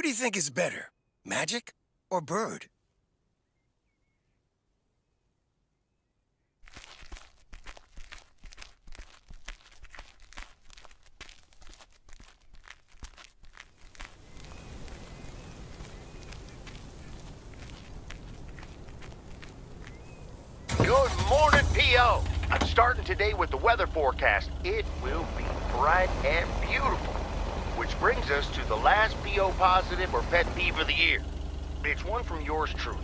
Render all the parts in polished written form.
Who do you think is better, Magic or Bird? Good morning, P.O. I'm starting today with the weather forecast. It will be bright and beautiful. Which brings us to the last P.O. positive or pet peeve of the year. It's one from yours truly,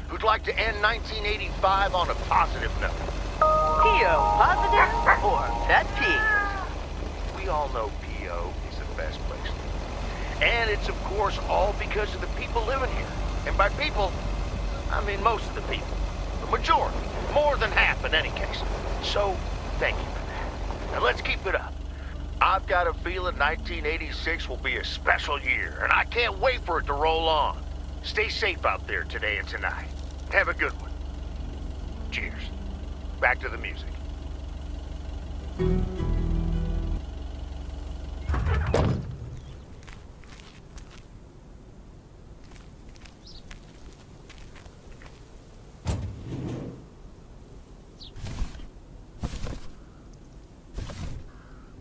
who'd like to end 1985 on a positive note. P.O. positive or pet peeve? We all know P.O. is the best place to live. And it's, of course, all because of the people living here. And by people, I mean most of the people. The majority. More than half in any case. So, thank you for that. Now let's keep it up. I've got a feeling 1986 will be a special year, and I can't wait for it to roll on. Stay safe out there today and tonight. Have a good one. Cheers. Back to the music.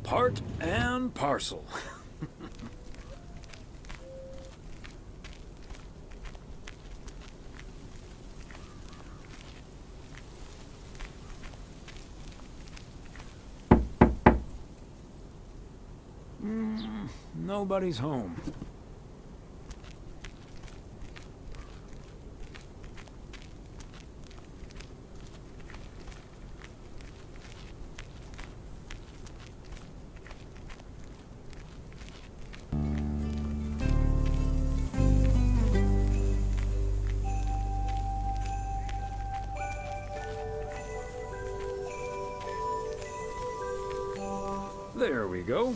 Part and parcel. Nobody's home. There we go.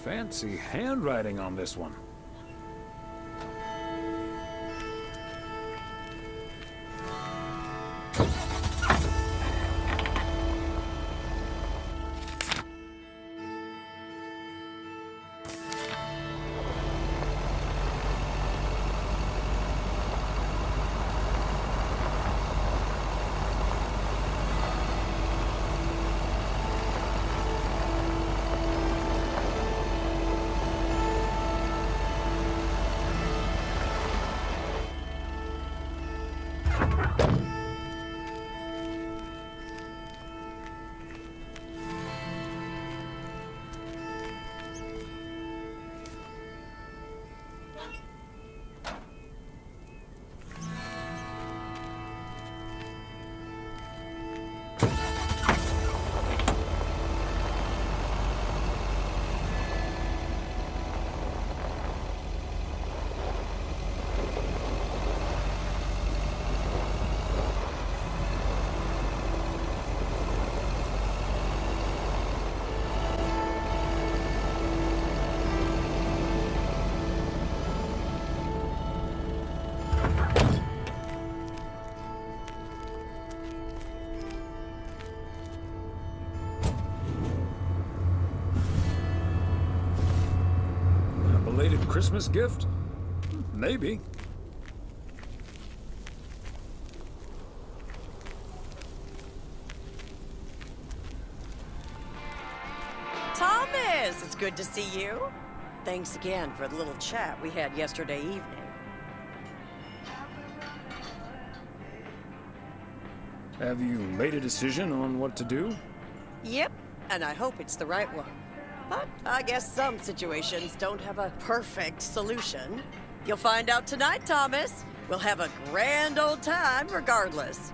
Fancy handwriting on this one. Christmas gift? Maybe. Thomas, it's good to see you. Thanks again for the little chat we had yesterday evening. Have you made a decision on what to do? Yep, and I hope it's the right one. But I guess some situations don't have a perfect solution. You'll find out tonight, Thomas. We'll have a grand old time regardless.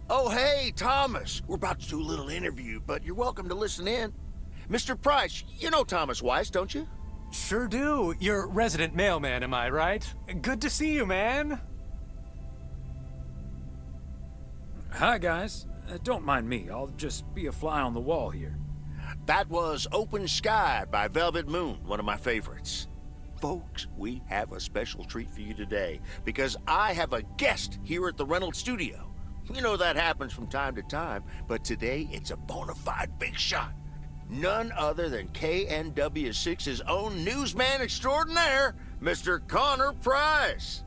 Oh, hey, Thomas. We're about to do a little interview, but you're welcome to listen in. Mr. Price, you know Thomas Weiss, don't you? Sure do. You're resident mailman, am I right? Good to see you, man. Hi, guys. Don't mind me. I'll just be a fly on the wall here. That was Open Sky by Velvet Moon, one of my favorites. Folks, we have a special treat for you today because I have a guest here at the Reynolds studio. You know that happens from time to time, but today it's a bona fide big shot. None other than KNW6's own newsman extraordinaire, Mr. Connor Price.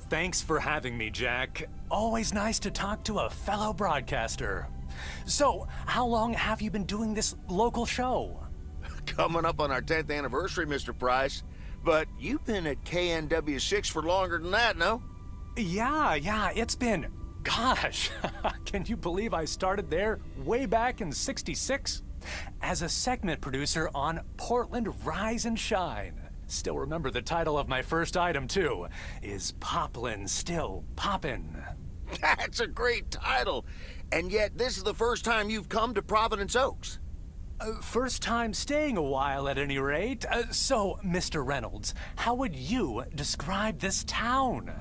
Thanks for having me, Jack. Always nice to talk to a fellow broadcaster. So, how long have you been doing this local show? Coming up on our 10th anniversary, Mr. Price. But you've been at KNW6 for longer than that, no? Yeah, it's been... Gosh, can you believe I started there way back in '66? As a segment producer on Portland Rise and Shine. Still remember the title of my first item, too. Is Poplin Still Poppin'? That's a great title. And yet, this is the first time you've come to Providence Oaks. First time staying a while at any rate. So, Mr. Reynolds, how would you describe this town?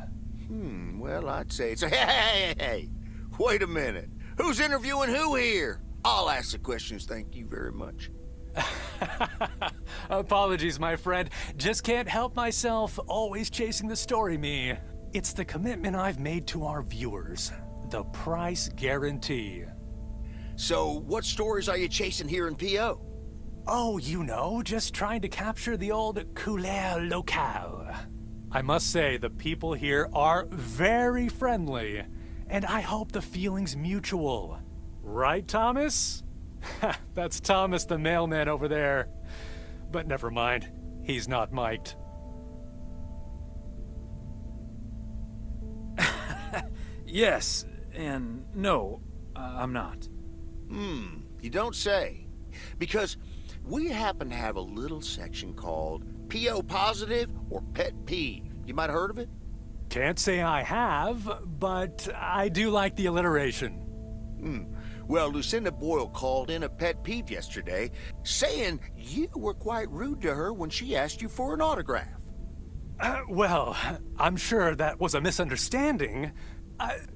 Well, I'd say it's a... Hey, wait a minute. Who's interviewing who here? I'll ask the questions, thank you very much. Apologies, my friend. Just can't help myself, always chasing the story me. It's the commitment I've made to our viewers. The price guarantee. So, what stories are you chasing here in P.O.? Oh, you know, just trying to capture the old couleur locale. I must say, the people here are very friendly, and I hope the feeling's mutual. Right, Thomas? That's Thomas the mailman over there. But never mind, he's not mic'd. Yes, and no, I'm not. You don't say. Because we happen to have a little section called P.O. Positive or Pet Peeve. You might have heard of it? Can't say I have, but I do like the alliteration. Well, Lucinda Boyle called in a pet peeve yesterday, saying you were quite rude to her when she asked you for an autograph. Well, I'm sure that was a misunderstanding.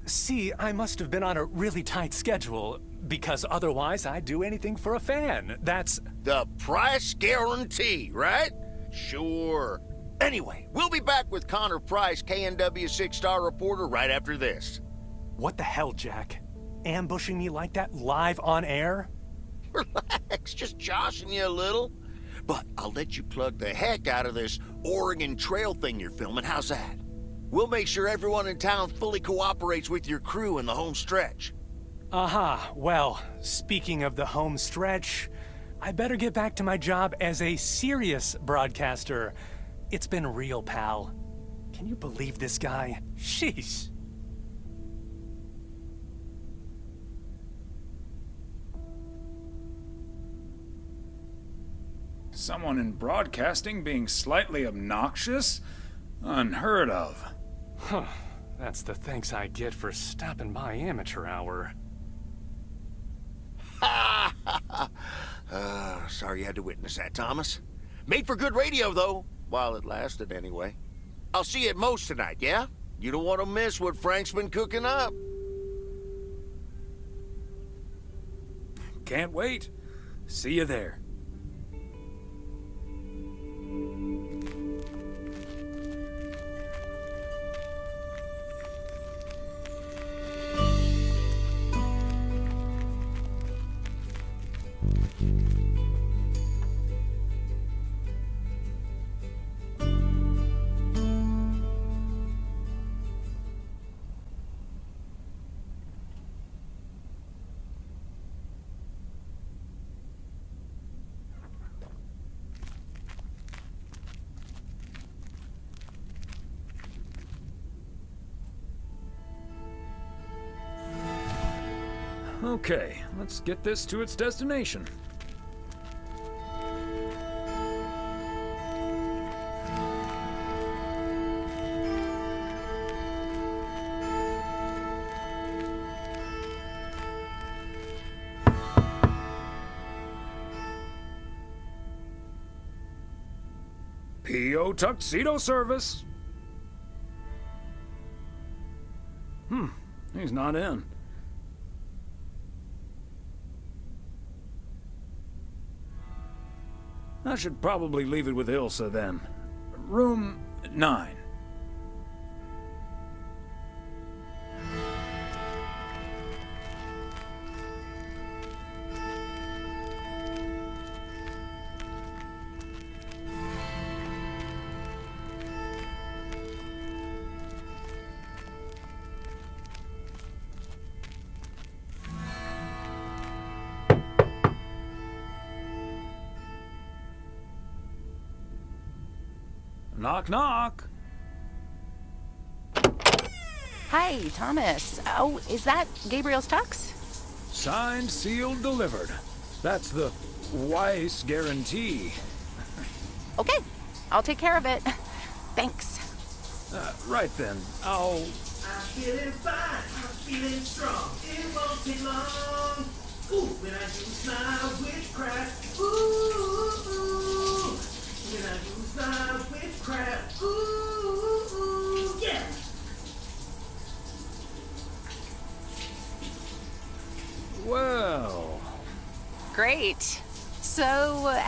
See, I must have been on a really tight schedule, because otherwise I'd do anything for a fan. That's... The price guarantee, right? Sure. Anyway, we'll be back with Connor Price, KNW 6-star reporter, right after this. What the hell, Jack? Ambushing me like that live on air? Relax, just joshing you a little. But I'll let you plug the heck out of this Oregon Trail thing you're filming. How's that? We'll make sure everyone in town fully cooperates with your crew in the home stretch. Aha, well, speaking of the home stretch, I better get back to my job as a serious broadcaster. It's been real, pal. Can you believe this guy? Sheesh. Someone in broadcasting being slightly obnoxious? Unheard of. Huh. That's the thanks I get for stopping by amateur hour. Sorry you had to witness that, Thomas. Made for good radio, though. While it lasted, anyway. I'll see you at Moe's tonight, yeah? You don't want to miss what Frank's been cooking up. Can't wait. See you there. Okay, let's get this to its destination. P.O. Tuxedo Service. He's not in. I should probably leave it with Ilsa then. Room 9. Knock, knock. Hi, Thomas. Oh, is that Gabriel's tux? Signed, sealed, delivered. That's the Weiss guarantee. Okay, I'll take care of it. Thanks. Right then, I'll... I'm feeling fine, I'm feeling strong. It won't take long. Ooh, when I use my witchcraft. Ooh, when I use my witchcraft. Ooh, yeah. Well... Great. So...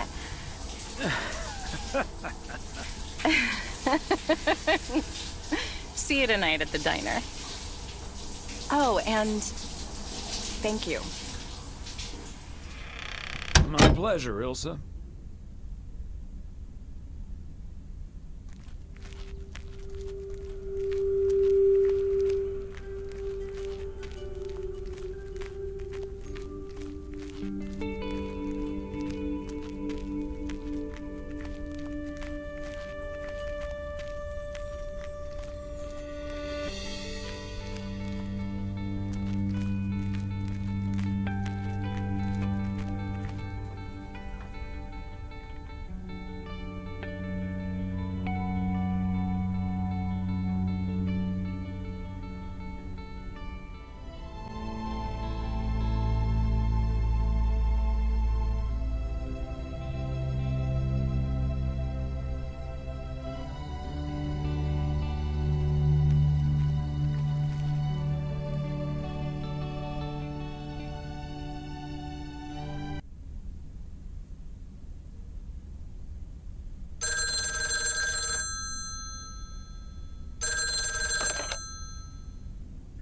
See you tonight at the diner. Oh, and thank you. My pleasure, Ilsa.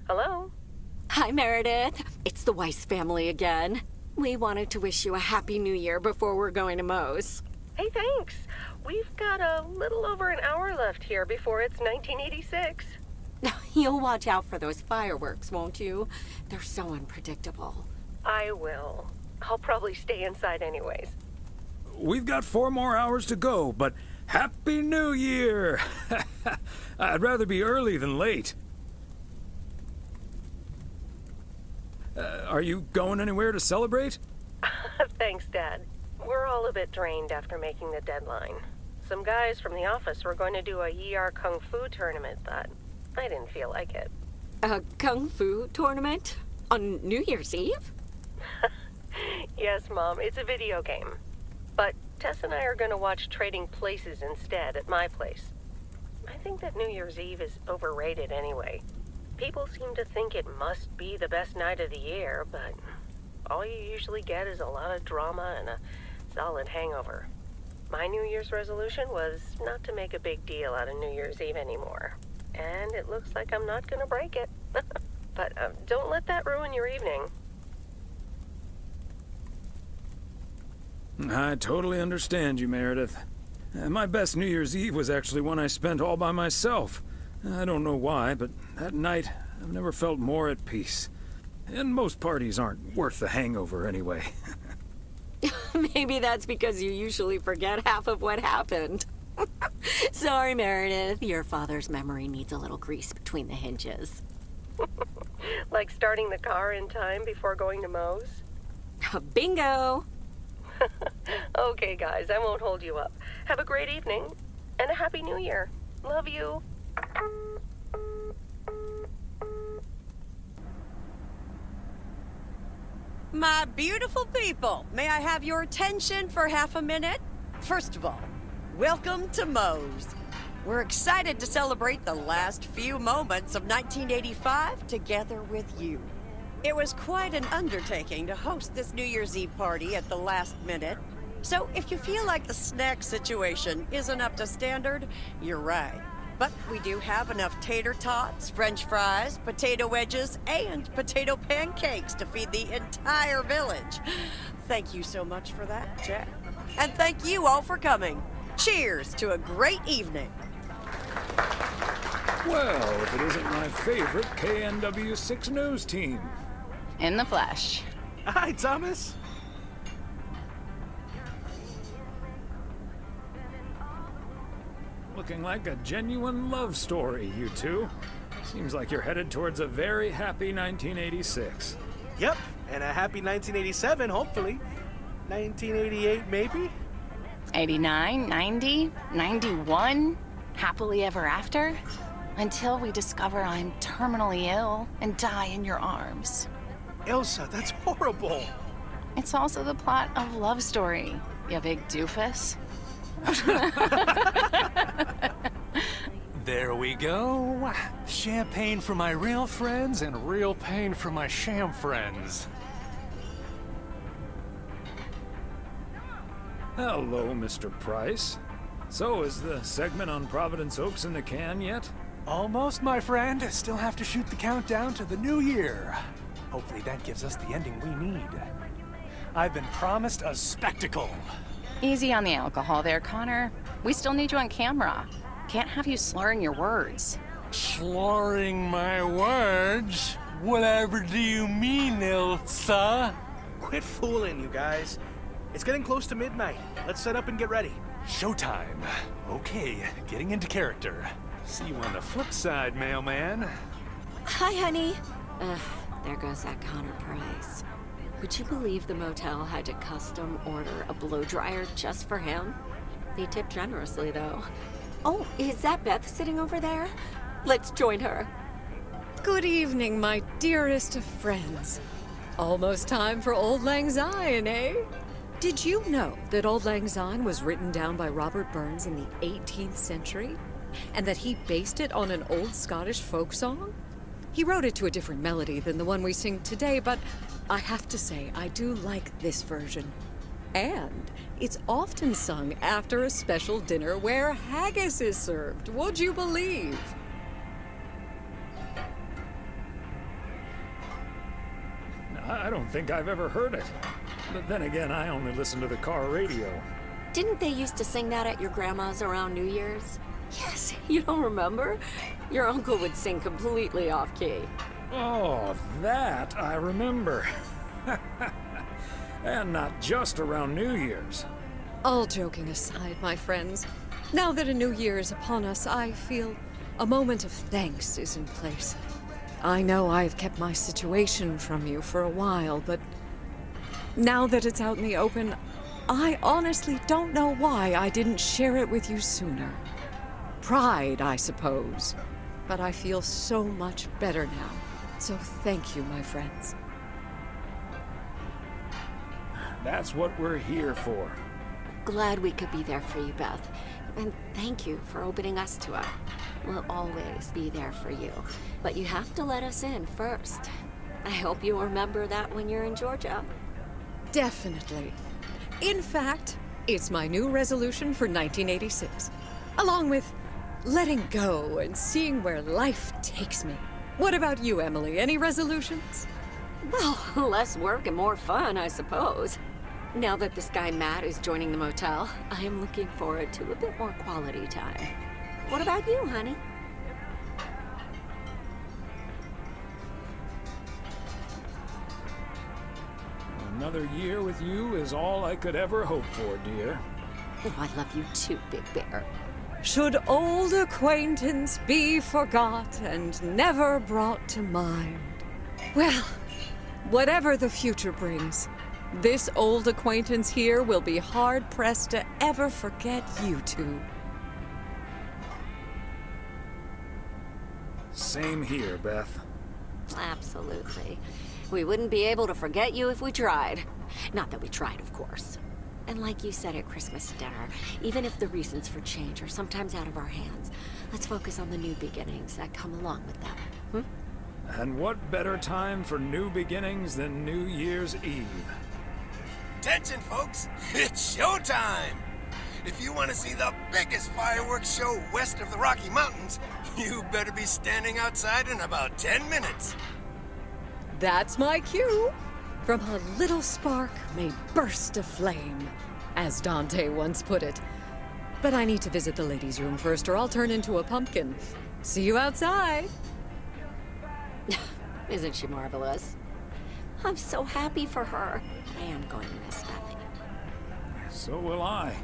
Hello? Hi, Meredith. It's the Weiss family again. We wanted to wish you a happy new year before we're going to Moe's. Hey, thanks. We've got a little over an hour left here before it's 1986. You'll watch out for those fireworks, won't you? They're so unpredictable. I will. I'll probably stay inside anyways. We've got 4 more hours to go, but Happy New Year! I'd rather be early than late. Are you going anywhere to celebrate? Thanks, Dad. We're all a bit drained after making the deadline. Some guys from the office were going to do a ER Kung Fu tournament, but I didn't feel like it. A kung fu tournament? On New Year's Eve? Yes, Mom, it's a video game. But Tess and I are going to watch Trading Places instead at my place. I think that New Year's Eve is overrated anyway. People seem to think it must be the best night of the year, but all you usually get is a lot of drama and a solid hangover. My New Year's resolution was not to make a big deal out of New Year's Eve anymore. And it looks like I'm not going to break it. But don't let that ruin your evening. I totally understand you, Meredith. My best New Year's Eve was actually one I spent all by myself. I don't know why, but that night I've never felt more at peace. And most parties aren't worth the hangover anyway. Maybe that's because you usually forget half of what happened. Sorry, Meredith. Your father's memory needs a little grease between the hinges. Like starting the car in time before going to Moe's? Bingo! Okay, guys, I won't hold you up. Have a great evening, and a Happy New Year. Love you. My beautiful people, may I have your attention for half a minute? First of all, welcome to Moe's. We're excited to celebrate the last few moments of 1985 together with you. It was quite an undertaking to host this New Year's Eve party at the last minute. So if you feel like the snack situation isn't up to standard, you're right. But we do have enough tater tots, french fries, potato wedges, and potato pancakes to feed the entire village. Thank you so much for that, Jack. And thank you all for coming. Cheers to a great evening. Well, if it isn't my favorite KNW6 news team. In the flesh. Hi, Thomas. Looking like a genuine love story, you two. Seems like you're headed towards a very happy 1986. Yep, and a happy 1987, hopefully. 1988, maybe? 89, 90, 91, happily ever after, until we discover I'm terminally ill and die in your arms. Elsa, that's horrible. It's also the plot of Love Story, you big doofus. There we go. Champagne for my real friends and real pain for my sham friends. Hello, Mr. Price. So, is the segment on Providence Oaks in the can yet? Almost, my friend. Still have to shoot the countdown to the new year. Hopefully that gives us the ending we need. I've been promised a spectacle. Easy on the alcohol there, Connor. We still need you on camera. Can't have you slurring your words. Slurring my words? Whatever do you mean, Elsa? Quit fooling, you guys. It's getting close to midnight. Let's set up and get ready. Showtime. Okay, getting into character. See you on the flip side, mailman. Hi, honey. There goes that Connor Price. Would you believe the motel had to custom order a blow dryer just for him? They tipped generously, though. Oh, is that Beth sitting over there? Let's join her. Good evening, my dearest of friends. Almost time for Auld Lang Syne, eh? Did you know that Auld Lang Syne was written down by Robert Burns in the 18th century? And that he based it on an old Scottish folk song? He wrote it to a different melody than the one we sing today, but I have to say, I do like this version. And it's often sung after a special dinner where haggis is served, would you believe? I don't think I've ever heard it. But then again, I only listen to the car radio. Didn't they used to sing that at your grandma's around New Year's? Yes, you don't remember? Your uncle would sing completely off key. Oh, that I remember. And not just around New Year's. All joking aside, my friends, now that a new year is upon us, I feel a moment of thanks is in place. I know I've kept my situation from you for a while, but now that it's out in the open, I honestly don't know why I didn't share it with you sooner. Pride, I suppose. But I feel so much better now. So thank you, my friends. That's what we're here for. Glad we could be there for you, Beth. And thank you for opening us to it. We'll always be there for you. But you have to let us in first. I hope you'll remember that when you're in Georgia. Definitely. In fact, it's my new resolution for 1986. Along with letting go and seeing where life takes me. What about you, Emily? Any resolutions? Well, less work and more fun, I suppose. Now that this guy Matt is joining the motel, I am looking forward to a bit more quality time. What about you, honey? Another year with you is all I could ever hope for, dear. Oh, I love you too, Big Bear. Should old acquaintance be forgot and never brought to mind? Well, whatever the future brings, this old acquaintance here will be hard-pressed to ever forget you two. Same here, Beth. Absolutely. We wouldn't be able to forget you if we tried. Not that we tried, of course. And like you said at Christmas dinner, even if the reasons for change are sometimes out of our hands, let's focus on the new beginnings that come along with them. And what better time for new beginnings than New Year's Eve? Attention, folks. It's showtime. If you want to see the biggest fireworks show west of the Rocky Mountains, you better be standing outside in about 10 minutes. That's my cue. From a little spark may burst a flame, as Dante once put it. But I need to visit the ladies' room first, or I'll turn into a pumpkin. See you outside. Isn't she marvelous? I'm so happy for her. I am going to miss Bethany. So will I.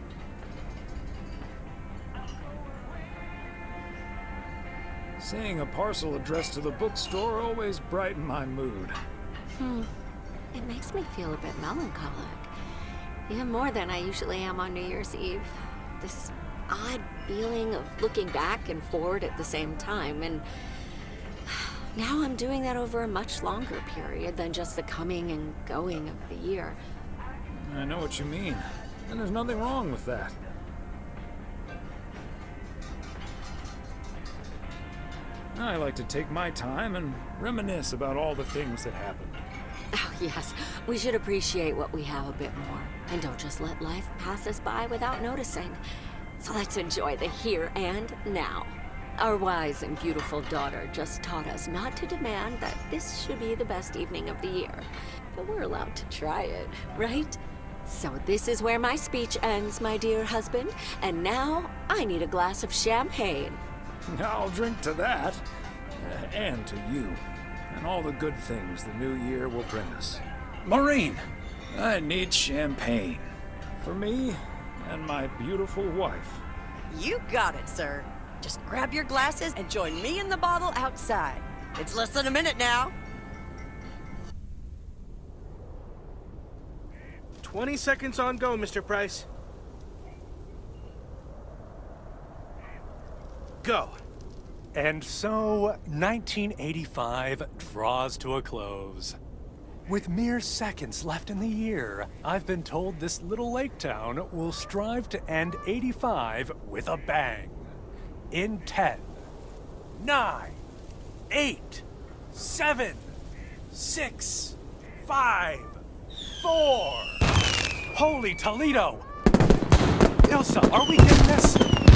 Seeing a parcel addressed to the bookstore always brightened my mood. It makes me feel a bit melancholic. Even more than I usually am on New Year's Eve. This odd feeling of looking back and forward at the same time, and now I'm doing that over a much longer period than just the coming and going of the year. I know what you mean, and there's nothing wrong with that. I like to take my time and reminisce about all the things that happened. Oh, yes. We should appreciate what we have a bit more. And don't just let life pass us by without noticing. So let's enjoy the here and now. Our wise and beautiful daughter just taught us not to demand that this should be the best evening of the year. But we're allowed to try it, right? So this is where my speech ends, my dear husband. And now I need a glass of champagne. I'll drink to that, and to you, and all the good things the new year will bring us. Maureen, I need champagne. For me and my beautiful wife. You got it, sir. Just grab your glasses and join me in the bottle outside. It's less than a minute now. 20 seconds on go, Mr. Price. Go. And so, 1985 draws to a close. With mere seconds left in the year, I've been told this little lake town will strive to end 85 with a bang. In 10, 9, 8, 7, 6, 5, 4. Holy Toledo! Ilsa, are we getting this?